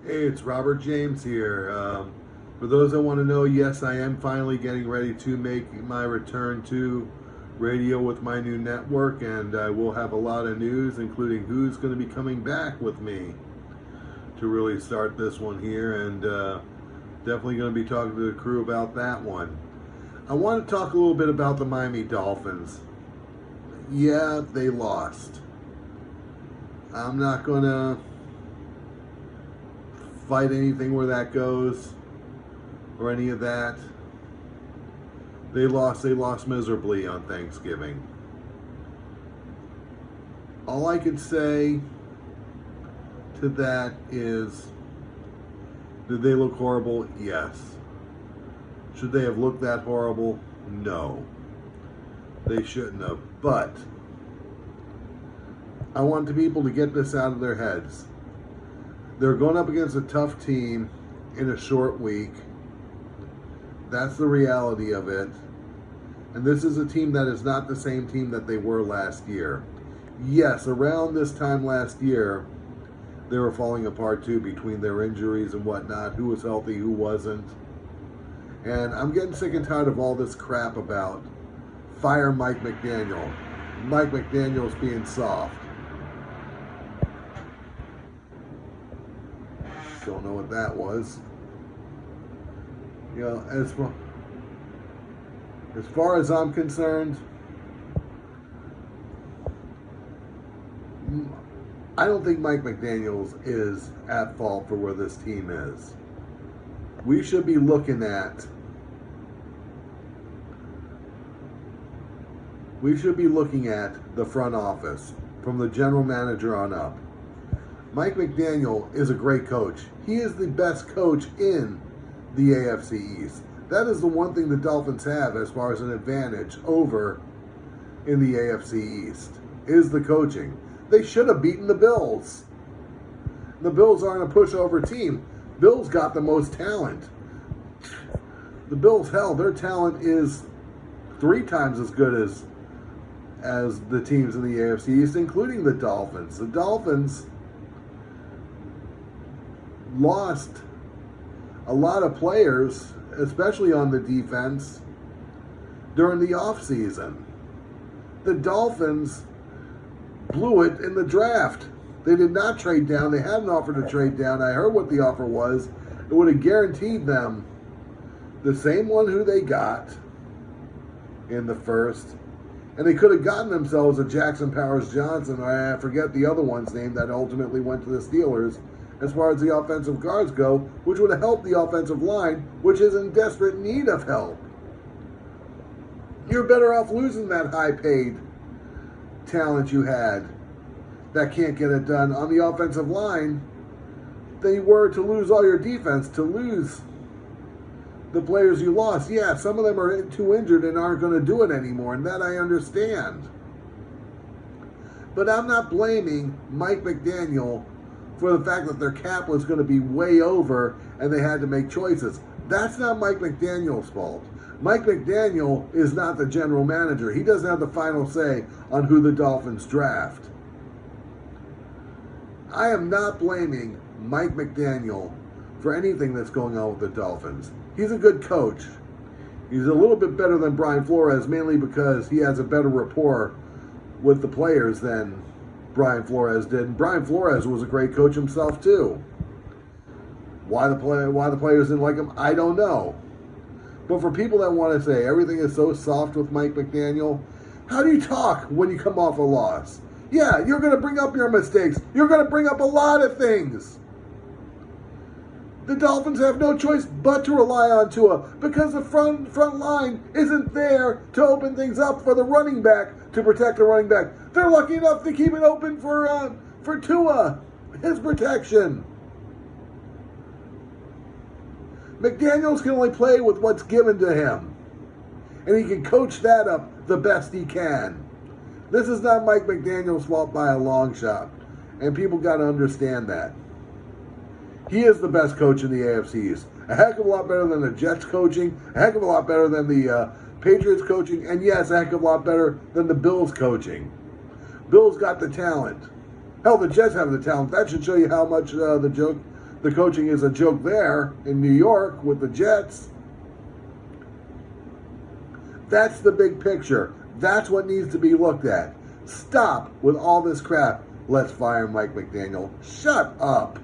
Hey, it's Robert James here. For those that want to know, yes, I am finally getting ready to make my return to radio with my new network, and I will have a lot of news, including who's going to be coming back with me to really start this one here, and definitely going to be talking to the crew about that one. I want to talk a little bit about the Miami Dolphins. Yeah, they lost. I'm not going to fight anything where that goes or any of that. They lost miserably on Thanksgiving. All I could say to that is, did they look horrible? Yes. Should they have looked that horrible? No. They shouldn't have. But I want the people to get this out of their heads. They're going up against a tough team in a short week. That's the reality of it. And this is a team that is not the same team that they were last year. Yes, around this time last year, they were falling apart too between their injuries and whatnot. Who was healthy, who wasn't. And I'm getting sick and tired of all this crap about fire Mike McDaniel. Mike McDaniel's being soft. Don't know what that was. You know, as far as I'm concerned, I don't think Mike McDaniel is at fault for where this team is. We should be looking at the front office from the general manager on up. Mike McDaniel is a great coach. He is the best coach in the AFC East. That is the one thing the Dolphins have as far as an advantage over in the AFC East, is the coaching. They should have beaten the Bills. The Bills aren't a pushover team. Bills got the most talent. The Bills, hell, their talent is 3 times as good as the teams in the AFC East, including the Dolphins. The Dolphins lost a lot of players, especially on the defense, during the offseason. The Dolphins blew it in the draft. They did not trade down. They hadn't offered to trade down. I heard what the offer was. It would have guaranteed them the same one who they got in the first. And they could have gotten themselves a Jackson Powers Johnson, or I forget the other one's name that ultimately went to the Steelers, as far as the offensive guards go, which would have helped the offensive line, which is in desperate need of help. You're better off losing that high-paid talent you had that can't get it done on the offensive line than you were to lose all your defense, to lose the players you lost. Yeah, some of them are too injured and aren't going to do it anymore, and that I understand. But I'm not blaming Mike McDaniel for the fact that their cap was going to be way over and they had to make choices. That's not Mike McDaniel's fault. Mike McDaniel is not the general manager. He doesn't have the final say on who the Dolphins draft. I am not blaming Mike McDaniel for anything that's going on with the Dolphins. He's a good coach. He's a little bit better than Brian Flores, mainly because he has a better rapport with the players than Brian Flores did. And Brian Flores was a great coach himself too. Why the players didn't like him, I don't know. But for people that want to say everything is so soft with Mike McDaniel, how do you talk when you come off a loss? Yeah, you're going to bring up your mistakes. You're going to bring up a lot of things. The Dolphins have no choice but to rely on Tua because the front line isn't there to open things up for the running back, to protect the running back. They're lucky enough to keep it open for Tua, his protection. McDaniels can only play with what's given to him, and he can coach that up the best he can. This is not Mike McDaniel's fault by a long shot, and people got to understand that. He is the best coach in the AFC East. A heck of a lot better than the Jets coaching, a heck of a lot better than the Patriots coaching, and yes, a heck of a lot better than the Bills coaching. Bills got the talent. Hell, the Jets have the talent. That should show you how much the the coaching is a joke there in New York with the Jets. That's the big picture. That's what needs to be looked at. Stop with all this crap. Let's fire Mike McDaniel. Shut up.